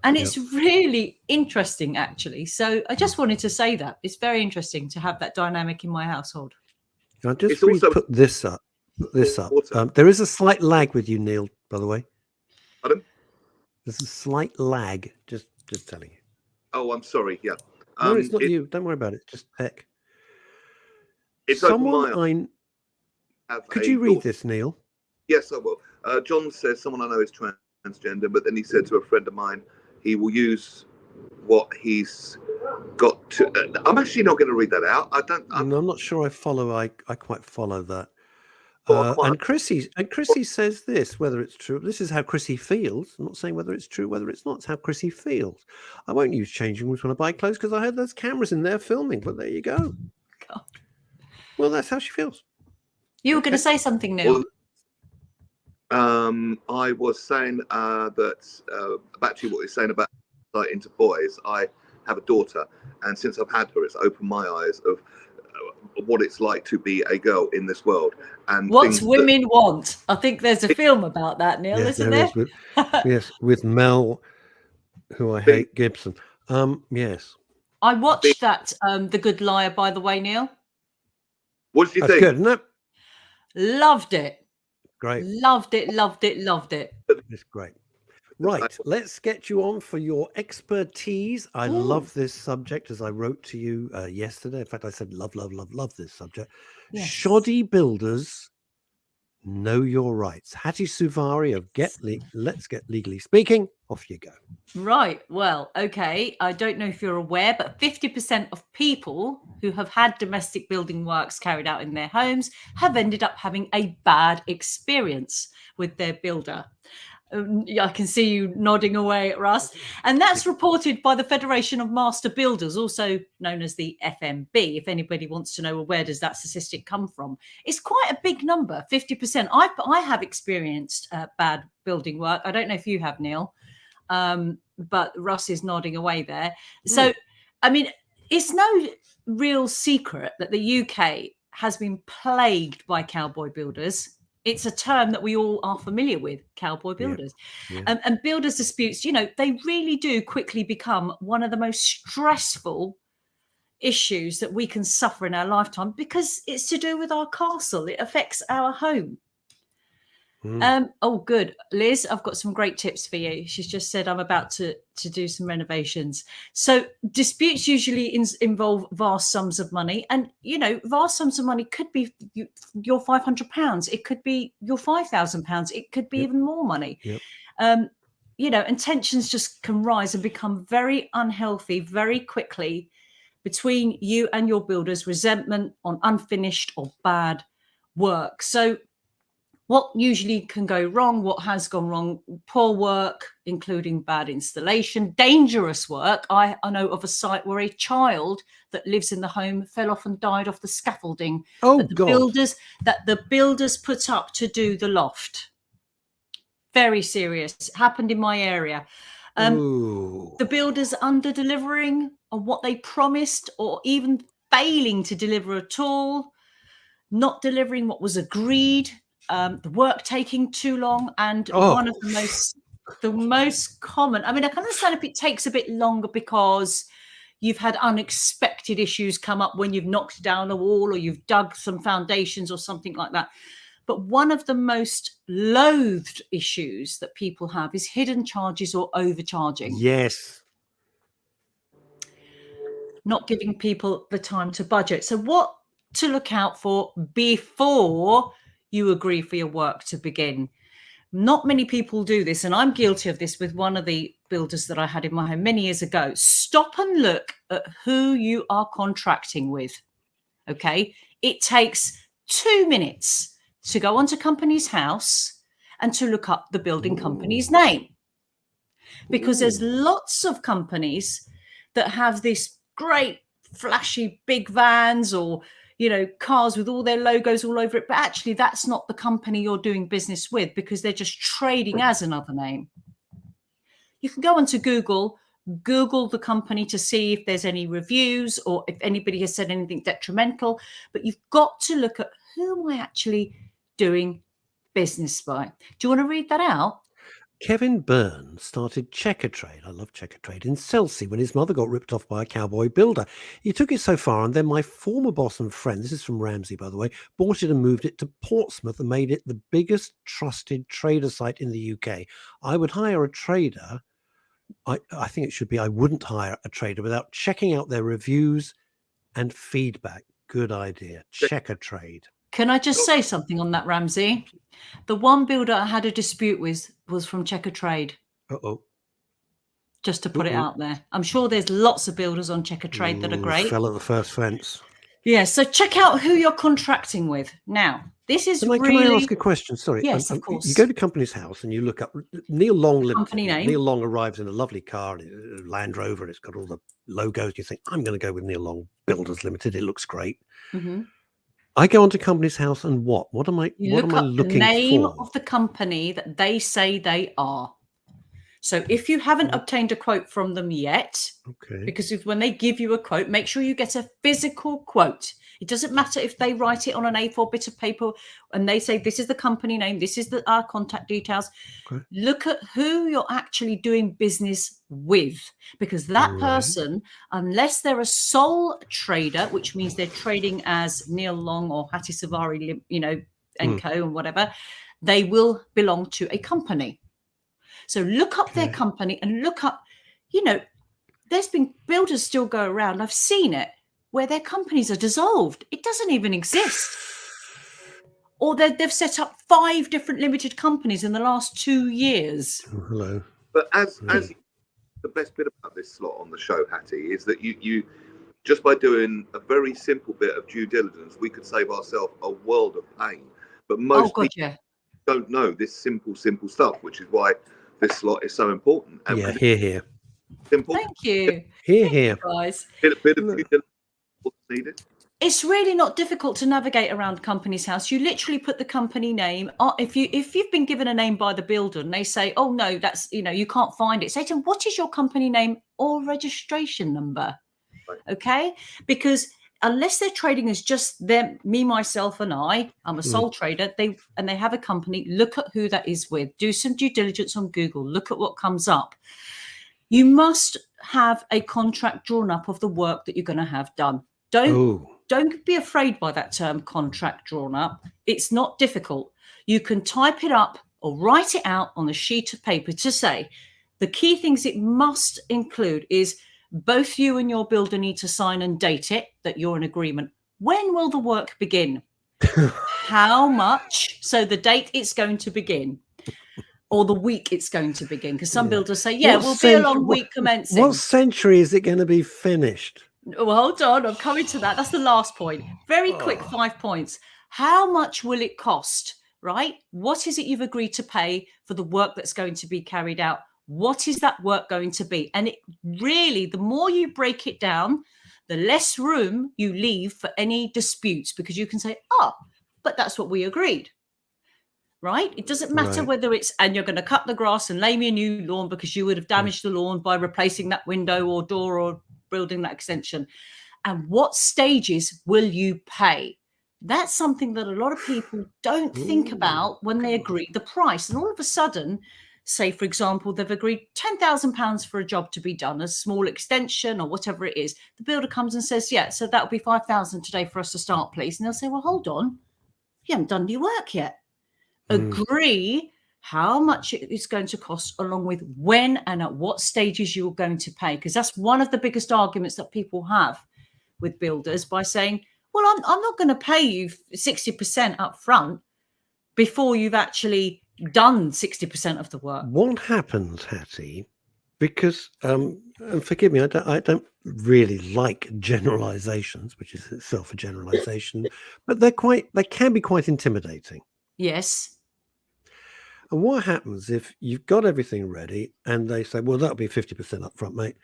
And it's really interesting, actually. So I just wanted to say that. It's very interesting to have that dynamic in my household. Can I just put this up? There is a slight lag with you, Neil, by the way. Pardon? There's a slight lag, just telling you. Oh, I'm sorry. Yeah. No, it's not you. Don't worry about it. Just heck. It's someone Could you read this, Neil? Yes, I will. John says someone I know is transgender, but then he said to a friend of mine, he will use what he's got to. I'm actually not going to read that out. I'm not sure I follow. I quite follow that. And Chrissy says this, whether it's true. This is how Chrissy feels. I'm not saying whether it's true, whether it's not. It's how Chrissy feels. I won't use changing rooms when I buy clothes because I heard there's cameras in there filming. But there you go. God. Well, that's how she feels. You were going to say something, Neil. I was saying that back to what you're saying about into boys. I have a daughter, and since I've had her, it's opened my eyes of what it's like to be a girl in this world. And what women want. I think there's a film about that, Neil, isn't there? Yes, with Mel, who I hate, Gibson. Yes. I watched that, The Good Liar, by the way, Neil. What did you think? Good, isn't it? Loved it. Great. Loved it. It's great. Right, let's get you on for your expertise. I love this subject, as I wrote to you yesterday. In fact, I said love this subject. Yes. Shoddy builders know your rights. Hatti Suvari of Let's Get Legally Speaking. Off you go. Right. Well, okay. I don't know if you're aware, but 50% of people who have had domestic building works carried out in their homes have ended up having a bad experience with their builder. I can see you nodding away at Russ. And that's reported by the Federation of Master Builders, also known as the FMB. If anybody wants to know, well, where does that statistic come from? It's quite a big number, 50%. I have experienced bad building work. I don't know if you have, Neil, but Russ is nodding away there. So, I mean, it's no real secret that the UK has been plagued by cowboy builders. It's a term that we all are familiar with, cowboy builders. Yeah. And builders' disputes, they really do quickly become one of the most stressful issues that we can suffer in our lifetime because it's to do with our castle. It affects our home. Oh, good. Liz, I've got some great tips for you. She's just said I'm about to do some renovations. So disputes usually involve vast sums of money. And, vast sums of money could be your £500. It could be your £5,000. It could be even more money. Yep. And tensions just can rise and become very unhealthy very quickly between you and your builders, resentment on unfinished or bad work. So what usually can go wrong, what has gone wrong, poor work, including bad installation, dangerous work. I know of a site where a child that lives in the home fell off and died off the scaffolding that the builders put up to do the loft. Very serious. It happened in my area. The builders under-delivering on what they promised or even failing to deliver at all, not delivering what was agreed, the work taking too long, and one of the most common. I mean, I can understand if it takes a bit longer because you've had unexpected issues come up when you've knocked down a wall or you've dug some foundations or something like that. But one of the most loathed issues that people have is hidden charges or overcharging. Yes. Not giving people the time to budget. So what to look out for before you agree for your work to begin? Not many people do this, and I'm guilty of this with one of the builders that I had in my home many years ago. Stop and look at who you are contracting with. Okay? It takes 2 minutes to go onto Companies House and to look up the building company's name. Because there's lots of companies that have this great flashy big vans or cars with all their logos all over it, but actually that's not the company you're doing business with because they're just trading as another name. You can go onto Google the company to see if there's any reviews or if anybody has said anything detrimental, but you've got to look at who am I actually doing business by. Do you want to read that out? Kevin Byrne started Checker Trade. I love Checker Trade in Chelsea when his mother got ripped off by a cowboy builder. He took it so far, and then my former boss and friend, this is from Ramsey, by the way, bought it and moved it to Portsmouth and made it the biggest trusted trader site in the UK. I would hire a trader. I think it should be I wouldn't hire a trader without checking out their reviews and feedback. Good idea. Checker Trade. Can I just say something on that, Ramsey? The one builder I had a dispute with was from Checker Trade. Just to put it out there. I'm sure there's lots of builders on Checker Trade that are great. Fell at the first fence. Yeah, so check out who you're contracting with. Now, this is Can I ask a question? Sorry. Yes, of course. You go to Companies House and you look up Neil Long Limited. Company name. Neil Long arrives in a lovely car, Land Rover, and it's got all the logos. You think, I'm going to go with Neil Long Builders Limited. It looks great. Mm-hmm. I go onto Companies House and what? What am I looking for? The name of the company that they say they are. So if you haven't obtained a quote from them yet, because when they give you a quote, make sure you get a physical quote. It doesn't matter if they write it on an A4 bit of paper and they say, this is the company name, this is our contact details. Okay. Look at who you're actually doing business with, because that person, unless they're a sole trader, which means they're trading as Neil Long or Hatti Suvari, and co and whatever, they will belong to a company. So look up their company and look up, there's been builders still go around. I've seen it where their companies are dissolved. It doesn't even exist. or they've set up 5 different limited companies in the last 2 years. Oh, hello. But as the best bit about this slot on the show, Hattie, is that you just by doing a very simple bit of due diligence, we could save ourselves a world of pain. But most people don't know this simple stuff, which is why this slot is so important. And Here. Simple. Thank you. Here. Guys. Bit of due diligence needed. It's really not difficult to navigate around Companies House. You literally put the company name. If you've been given a name by the builder and they say, "Oh no, that's you can't find it," say to them, "What is your company name or registration number?" Right. Okay, because unless they're trading as just them, me, myself, and I'm a sole trader. They have a company. Look at who that is with. Do some due diligence on Google. Look at what comes up. You must have a contract drawn up of the work that you're going to have done. Don't be afraid by that term, contract drawn up. It's not difficult. You can type it up or write it out on a sheet of paper to say the key things it must include is both you and your builder need to sign and date it, that you're in agreement. When will the work begin? How much? So the date it's going to begin. Or the week it's going to begin. Because some builders say, we'll be a long week commencing. What century is it going to be finished? Well, hold on. I'm coming to that. That's the last point. Very quick 5 points. How much will it cost, right? What is it you've agreed to pay for the work that's going to be carried out? What is that work going to be? And it really, the more you break it down, the less room you leave for any disputes, because you can say, but that's what we agreed. Right? It doesn't matter whether it's, and you're going to cut the grass and lay me a new lawn because you would have damaged the lawn by replacing that window or door or building that extension. And what stages will you pay? That's something that a lot of people don't think about when they agree the price. And all of a sudden, say, for example, they've agreed £10,000 for a job to be done, a small extension or whatever it is. The builder comes and says, so that'll be £5,000 today for us to start, please. And they'll say, well, hold on. You haven't done your work yet. Agree how much it is going to cost, along with when and at what stages you're going to pay. Because that's one of the biggest arguments that people have with builders, by saying, well, I'm not going to pay you 60% up front before you've actually done 60% of the work. What happens, Hattie, because, and forgive me, I don't really like generalizations, which is itself a generalization, but they can be quite intimidating. Yes. And what happens if you've got everything ready and they say, well, that'll be 50% up front, mate.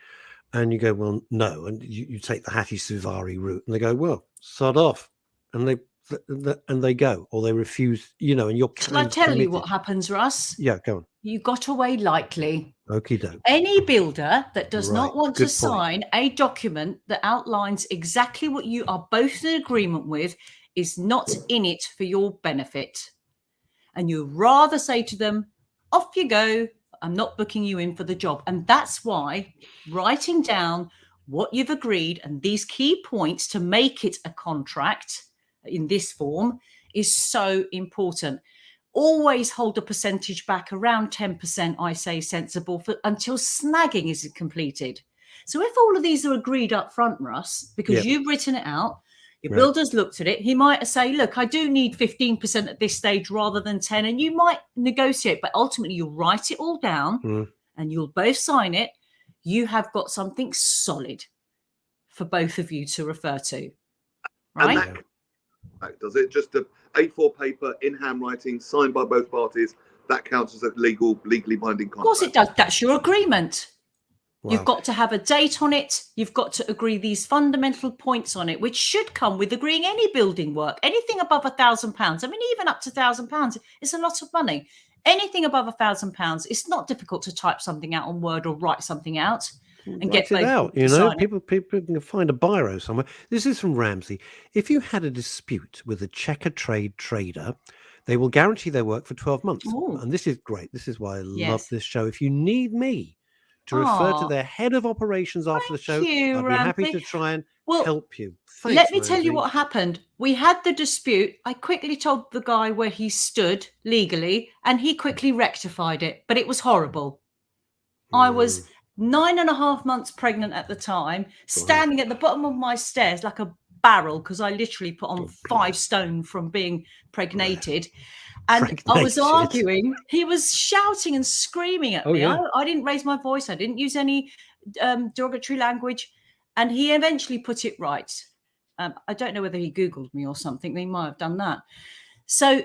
And you go, well, no. And you take the Hatti Suvari route and they go, well, sod off. And they go, or they refuse, and you're Shall I tell you what happens, Russ? Yeah, go on. You got away lightly. Okie doke. Any builder that does not want to sign a document that outlines exactly what you are both in agreement with is not in it for your benefit. And you rather say to them, off you go, I'm not booking you in for the job. And that's why writing down what you've agreed and these key points to make it a contract in this form is so important. Always hold a percentage back, around 10%, I say sensible, until snagging is completed. So if all of these are agreed up front, Russ, because you've written it out, your builder's looked at it, he might say, look, I do need 15% at this stage rather than 10, and you might negotiate, but ultimately you'll write it all down and you'll both sign it. You have got something solid for both of you to refer to, right? And that does it. Just a A4 paper in handwriting, signed by both parties. That counts as a legally binding contract. Of course it does. That's your agreement. Wow. You've got to have a date on it. You've got to agree these fundamental points on it, which should come with agreeing any building work. Anything above £1,000. I mean, even up to £1,000, it's a lot of money. Anything above £1,000, it's not difficult to type something out on Word or write something out and get it out. People can find a biro somewhere. This is from Ramsey. If you had a dispute with a checker trade trader, they will guarantee their work for 12 months. Ooh. And this is great. This is why I love this show. If you need me to refer to their head of operations after the show, I'd be happy to try and help you. Thanks, let me tell you what happened. We had the dispute. I quickly told the guy where he stood legally, and he quickly rectified it, but it was horrible. I was 9.5 months pregnant at the time, standing at the bottom of my stairs like a barrel because I literally put on 5 stone from being pregnated. And I was Pregnated. arguing. He was shouting and screaming at me. yeah. I didn't raise my voice. I didn't use any derogatory language. And he eventually put it right. I don't know whether he Googled me or something. He might have done that. So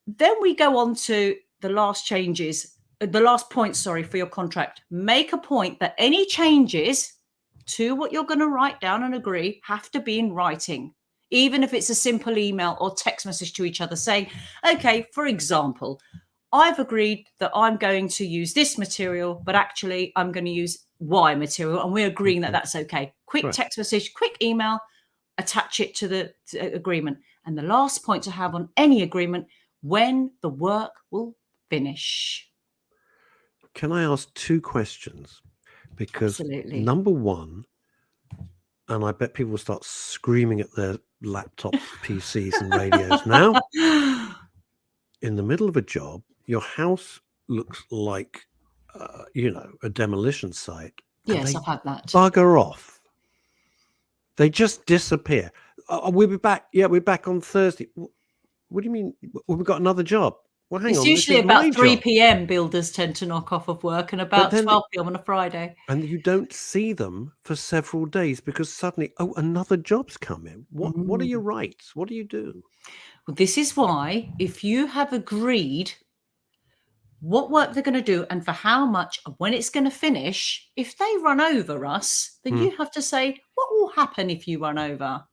then we go on to the last changes, the last point, sorry, for your contract. Make a point that any changes to what you're going to write down and agree have to be in writing, even if it's a simple email or text message to each other saying, okay, for example, I've agreed that I'm going to use this material, but actually I'm going to use Y material, and we're agreeing that that's okay. Quick text message, quick email, attach it to the agreement. And the last point to have on any agreement, when the work will finish. Can I ask 2 questions? Because Absolutely. number one, and I bet people will start screaming at their laptops, PCs and radios now. In the middle of a job, your house looks like, a demolition site. Yes, I've had that. Bugger off. They just disappear. We'll be back. Yeah, we're back on Thursday. What do you mean? We've got another job. Well, hang It's on. usually this is my about 3 job. p.m. builders tend to knock off of work, and about then 12 p.m. on a Friday. And you don't see them for several days because suddenly, another job's come in. What are your rights? What do you do? Well, this is why, if you have agreed what work they're going to do and for how much and when it's going to finish, if they run over us, then you have to say, what will happen if you run over?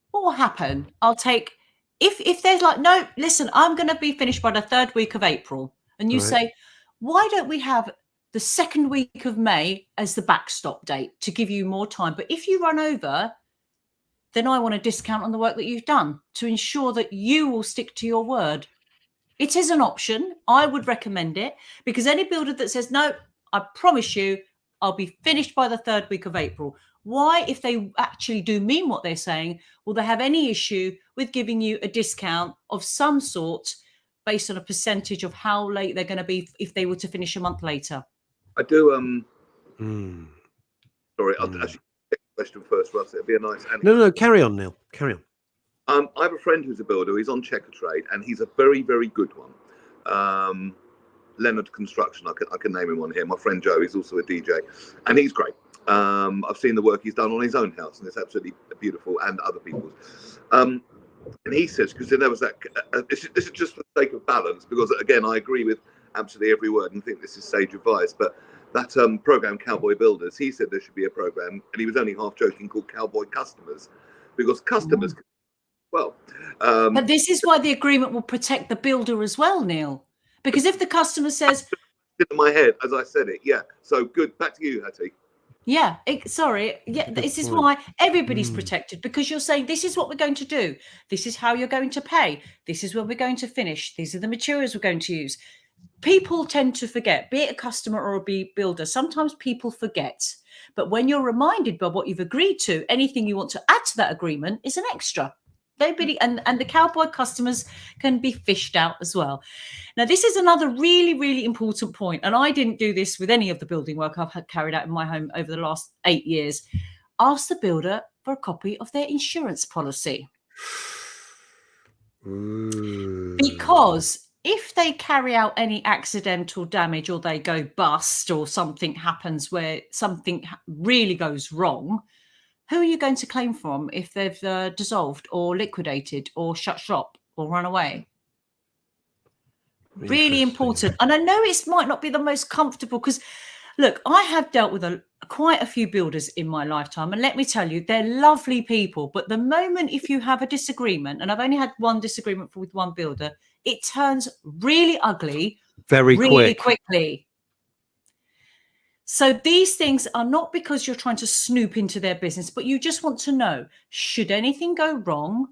What will happen? I'll take, if there's like, no, listen, I'm going to be finished by the 3rd week of April. And you say, why don't we have the 2nd week of May as the backstop date to give you more time? But if you run over, then I want a discount on the work that you've done to ensure that you will stick to your word. It is an option. I would recommend it, because any builder that says, no, I promise you, I'll be finished by the 3rd week of April. Why, if they actually do mean what they're saying, will they have any issue with giving you a discount of some sort based on a percentage of how late they're going to be if they were to finish a month later? I do. Sorry, I'll actually take the question first, Russ. It'd be a nice. No. Carry on, Neil. Carry on. I have a friend who's a builder. He's on Checker Trade, and he's a very, very good one. Leonard Construction. I can name him on here. My friend Joe. He's also a DJ, and he's great. I've seen the work he's done on his own house, and it's absolutely beautiful, and other people's. And he says, because there was that. This is just for the sake of balance, because again, I agree with absolutely every word, and think this is sage advice. But that program, Cowboy Builders, he said there should be a program, and he was only half joking, called Cowboy Customers, because customers. But this is why the agreement will protect the builder as well, Neil. Because if the customer says, in my head as I said it, yeah. So good. Back to you, Hattie. Yeah, this is why everybody's protected, because you're saying this is what we're going to do. This is how you're going to pay. This is when we're going to finish. These are the materials we're going to use. People tend to forget, be it a customer or a builder. Sometimes people forget. But when you're reminded by what you've agreed to, anything you want to add to that agreement is an extra. And the Cowboy customers can be fished out as well. Now, this is another really, really important point, and I didn't do this with any of the building work I've had carried out in my home over the last 8 years. Ask the builder for a copy of their insurance policy. Because if they carry out any accidental damage, or they go bust, or something happens where something really goes wrong, who are you going to claim from if they've dissolved or liquidated or shut shop or run away? Really important. And I know it might not be the most comfortable, because, look, I have dealt with quite a few builders in my lifetime. And let me tell you, they're lovely people. But the moment if you have a disagreement, and I've only had one disagreement with one builder, it turns really ugly really quickly. So these things are not because you're trying to snoop into their business, but you just want to know, should anything go wrong,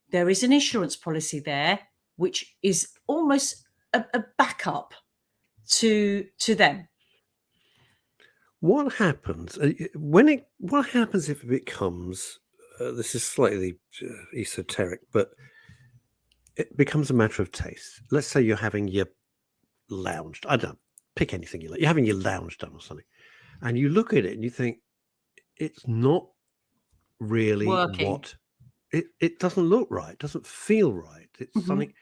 there is an insurance policy there, which is almost a backup to them. What happens what happens if it becomes, this is slightly esoteric, but it becomes a matter of taste. Let's say you're having your lounge. I don't know. Pick anything you like. You're having your lounge done or something, and you look at it and you think it's not really working. what it doesn't look right, doesn't feel right. It's Mhm. something,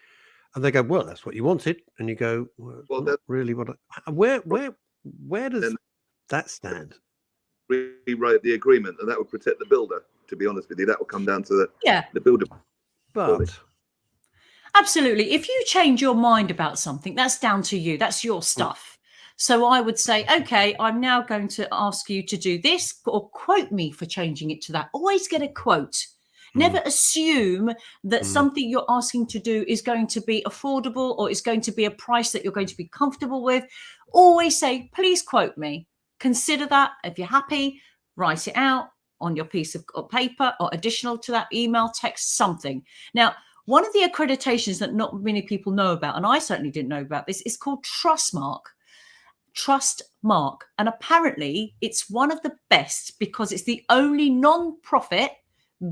and they go, well, that's what you wanted, and you go, well, Well, not really what where does then that stand? rewrite the agreement, and that would protect the builder. To be honest with you, that would come down to Yeah, the builder. But absolutely. If you change your mind about something, that's down to you. That's your stuff. So I would say, okay, I'm now going to ask you to do this, or quote me for changing it to that. Always get a quote. Never assume that something you're asking to do is going to be affordable or is going to be a price that you're going to be comfortable with. Always say, please quote me. Consider that. If you're happy, write it out on your piece of paper or additional to that email, text, something. Now, one of the accreditations that not many people know about, and I certainly didn't know about this, is called Trustmark. Trustmark. And apparently it's one of the best because it's the only non-profit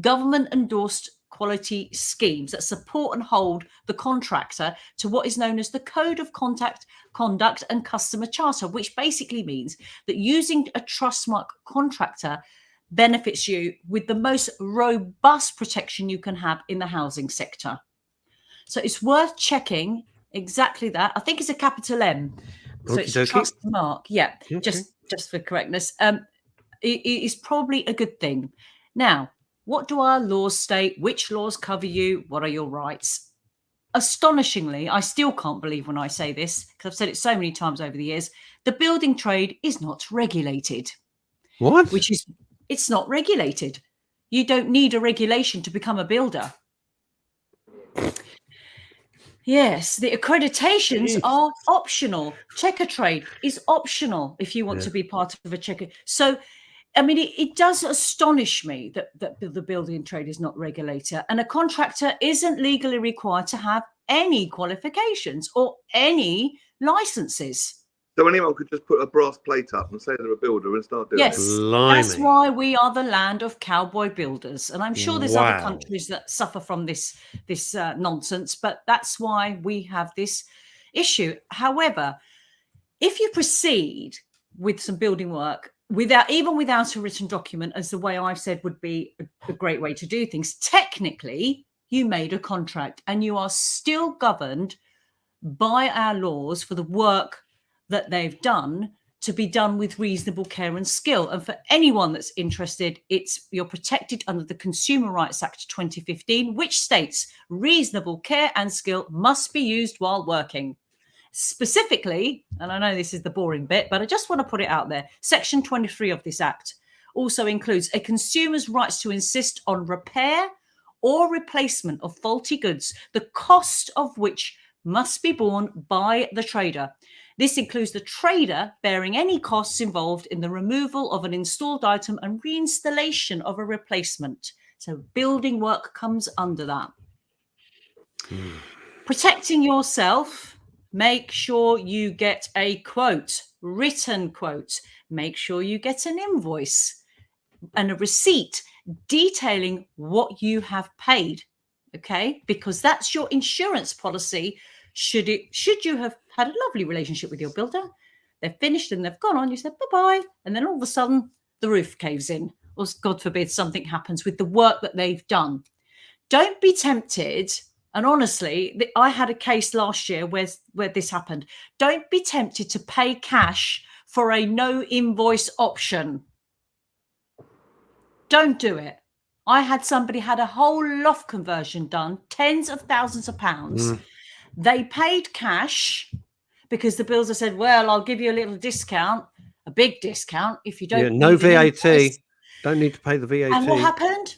government endorsed quality schemes that support and hold the contractor to what is known as the Code of Conduct and Customer Charter, which basically means that using a Trustmark contractor benefits you with the most robust protection you can have in the housing sector. So it's worth checking exactly that. I think it's a capital M. So it's Trustmark. Yeah, Okay. just for correctness. It is probably a good thing. Now, what do our laws state? Which laws cover you? What are your rights? Astonishingly, I still can't believe when I say this, because I've said it so many times over the years, the building trade is not regulated. What? It's not regulated. You don't need a regulation to become a builder. Yes, the accreditations are optional. Checker trade is optional if you want to be part of a checker. So, I mean, it does astonish me that the building trade is not regulated, and a contractor isn't legally required to have any qualifications or any licenses. So anyone could just put a brass plate up and say they're a builder and start doing it. Yes, that's why we are the land of cowboy builders, and I'm sure there's other countries that suffer from this nonsense, but that's why we have this issue. However, if you proceed with some building work without a written document, as the way I've said would be a great way to do things, technically you made a contract and you are still governed by our laws for the work that they've done to be done with reasonable care and skill. And for anyone that's interested, you're protected under the Consumer Rights Act 2015, which states reasonable care and skill must be used while working. Specifically, and I know this is the boring bit, but I just want to put it out there, Section 23 of this Act also includes a consumer's rights to insist on repair or replacement of faulty goods, the cost of which must be borne by the trader. This includes the trader bearing any costs involved in the removal of an installed item and reinstallation of a replacement. So building work comes under that. Protecting yourself, make sure you get a quote, written quote. Make sure you get an invoice and a receipt detailing what you have paid, okay? Because that's your insurance policy. Should you have had a lovely relationship with your builder, they've finished and they've gone on, you said bye-bye, and then all of a sudden the roof caves in, or God forbid something happens with the work that they've done. Don't be tempted, and honestly, I had a case last year where this happened. Don't be tempted to pay cash for a no invoice option. Don't do it. I had somebody had a whole loft conversion done, tens of thousands of pounds. They paid cash because the builder said, well, I'll give you a little discount, a big discount, if you don't. No VAT. Don't need to pay the VAT. And what happened?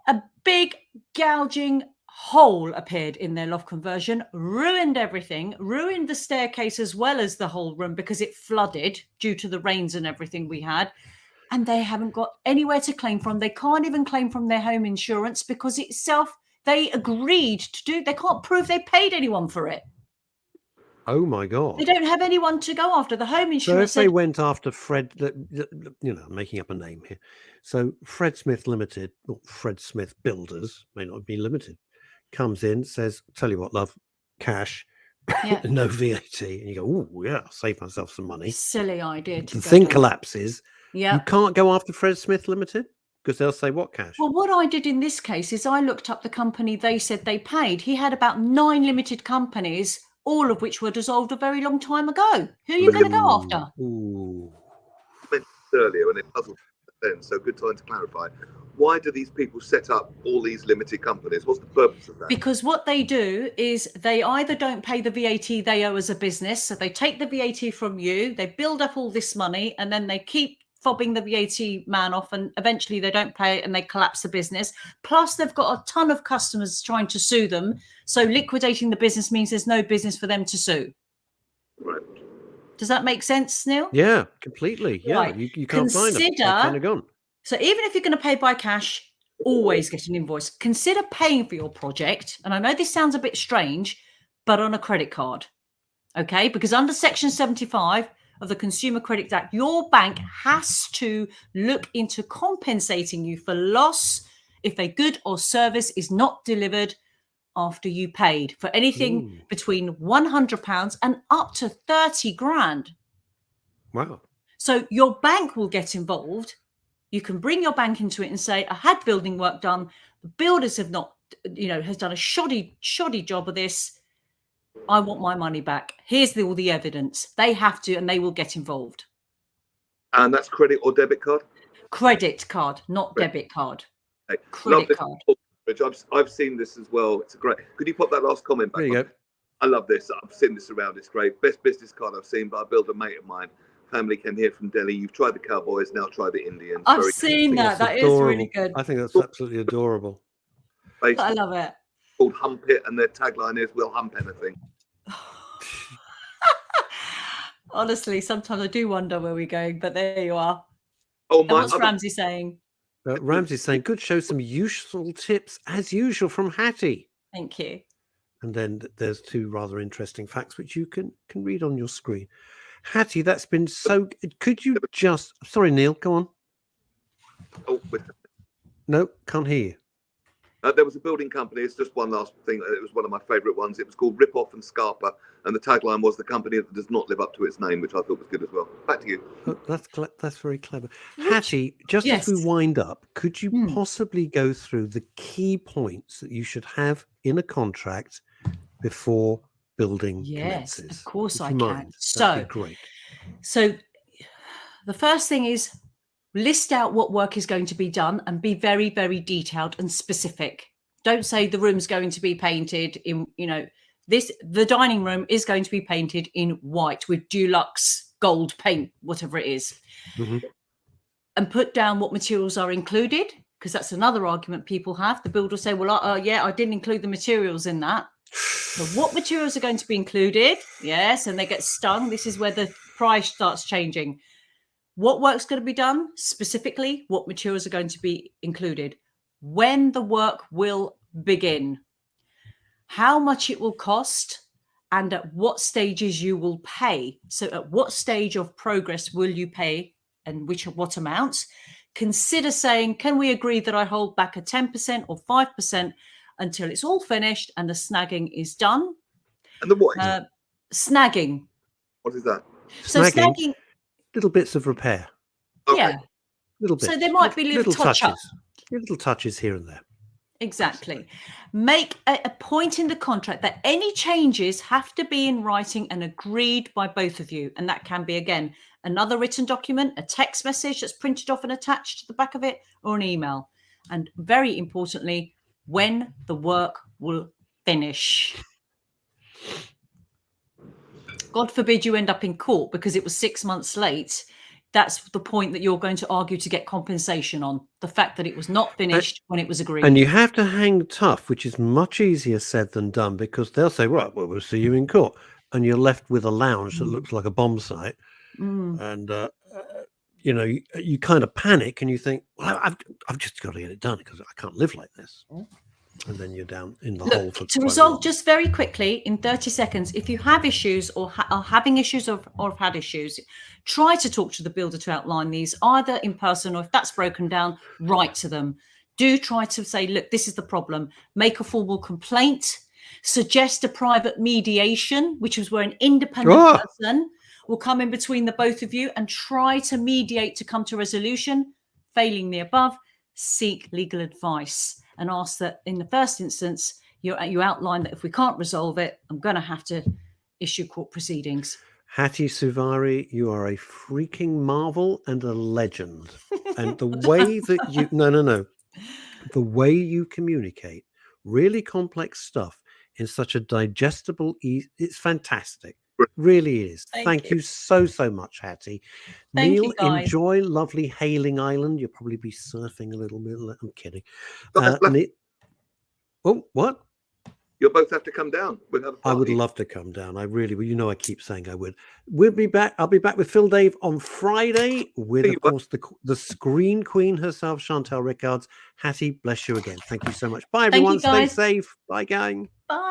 A big gouging hole appeared in their loft conversion, ruined everything, ruined the staircase as well as the whole room because it flooded due to the rains and everything we had. And they haven't got anywhere to claim from. They can't even claim from their home insurance because they agreed to do. They can't prove they paid anyone for it. Oh my God! They don't have anyone to go after. The home insurance. So if they went after Fred, making up a name here. So Fred Smith Limited, or Fred Smith Builders, may not be limited, comes in, says, "Tell you what, love, cash, no VAT," and you go, "Oh yeah, save myself some money." Silly idea. The thing collapses. Yeah. You can't go after Fred Smith Limited. Because they'll say, what cash? Well, what I did in this case is I looked up the company they said they paid. He had about 9 limited companies, all of which were dissolved a very long time ago. Who are you going to go after? Ooh. Mentioned earlier, and it puzzled me then, so good time to clarify. Why do these people set up all these limited companies? What's the purpose of that? Because what they do is they either don't pay the VAT they owe as a business, so they take the VAT from you, they build up all this money, and then they keep fobbing the VAT man off, and eventually they don't pay it and they collapse the business. Plus, they've got a ton of customers trying to sue them, so liquidating the business means there's no business for them to sue. Right. Does that make sense, Neil? Yeah, completely. Yeah, Right. you can't find them. They're kind of gone. So even if you're going to pay by cash, always get an invoice. Consider paying for your project. And I know this sounds a bit strange, but on a credit card. Okay? Because under Section 75 of the Consumer Credit Act, your bank has to look into compensating you for loss if a good or service is not delivered after you paid, for anything between £100 and up to 30 grand. Wow. So your bank will get involved. You can bring your bank into it and say, I had building work done. The builders have not, has done a shoddy job of this. I want my money back. Here's all the evidence. They have to, and they will get involved. And that's credit or debit card? Credit card, not debit card. Okay. Credit card. I've seen this as well. It's a great. Could you put that last comment back? There you on? go. I love this. I've seen this around. It's great. Best business card I've seen by a builder mate of mine. Family came here from Delhi. You've tried the Cowboys, now try the Indians. I've seen that. That is really good. I think that's absolutely adorable. I love it. Called Hump It, and their tagline is "We'll hump anything." Honestly, sometimes I do wonder where we're going, but there you are. Oh And my! what's Ramsey saying? Ramsey's saying, good show, some useful tips as usual from Hattie. Thank you. And then there's 2 rather interesting facts which you can read on your screen. Hattie, that's been so. Could you just? Sorry, Neil, go on. Oh, No, can't hear you. there was a building company. It's just one last thing. It was one of my favourite ones. It was called Rip Off and Scarpa, and the tagline was "The company that does not live up to its name," which I thought was good as well. Back to you. Oh, that's very clever. Hattie, just Yes. as we wind up, could you possibly go through the key points that you should have in a contract before building commences? Of course Would I you can. mind? That'd be great. So the first thing is list out what work is going to be done and be very, very detailed and specific. Don't say the room's going to be painted in, the dining room is going to be painted in white with Dulux gold paint, whatever it is. And put down what materials are included, because that's another argument people have. The builder will say, well, I didn't include the materials in that. So what materials are going to be included? Yes, and they get stung. This is where the price starts changing. What work's going to be done? Specifically, what materials are going to be included? When the work will begin? How much it will cost? And at what stages you will pay? So at what stage of progress will you pay and what amounts? Consider saying, can we agree that I hold back a 10% or 5% until it's all finished and the snagging is done? And the what? Snagging. What is that? So snagging, little bits of repair. Okay. yeah. Little bits. So there might be little touch-up. Little touches here and there. Exactly. Make a point in the contract that any changes have to be in writing and agreed by both of you. And that can be, again, another written document, a text message that's printed off and attached to the back of it, or an email. And very importantly, when the work will finish. God forbid you end up in court because it was 6 months late. That's the point that you're going to argue to get compensation on, the fact that it was not finished when it was agreed. And you have to hang tough, which is much easier said than done, because they'll say, right, well, we'll see you in court. And you're left with a lounge that looks like a bomb site. And, you kind of panic and you think, well, I've just got to get it done because I can't live like this. And then you're down in the hole for to resolve just very quickly in 30 seconds. If you have issues or are having issues or have had issues, try to talk to the builder to outline these either in person, or if that's broken down, write to them. Do try to say, look, this is the problem. Make a formal complaint. Suggest a private mediation, which is where an independent person will come in between the both of you and try to mediate to come to resolution. Failing the above, seek legal advice and ask that in the first instance, you outline that if we can't resolve it, I'm going to have to issue court proceedings. Hatti Suvari, you are a freaking marvel and a legend. And the way that you, no, the way you communicate really complex stuff in such a digestible, it's fantastic. Really is. Thank you so much, Hatti. Thank Neil, you, guys. enjoy lovely Hailing Island. You'll probably be surfing a little bit. I'm kidding. Oh, what? You'll both have to come down. We'll have a party. I would love to come down. I really would. You know, I keep saying I would. We'll be back. I'll be back with Phil Dave on Friday with, of course, the screen queen herself, Chantal Rickards. Hattie, bless you again. Thank you so much. Bye, everyone. Stay safe. Bye, gang. Bye.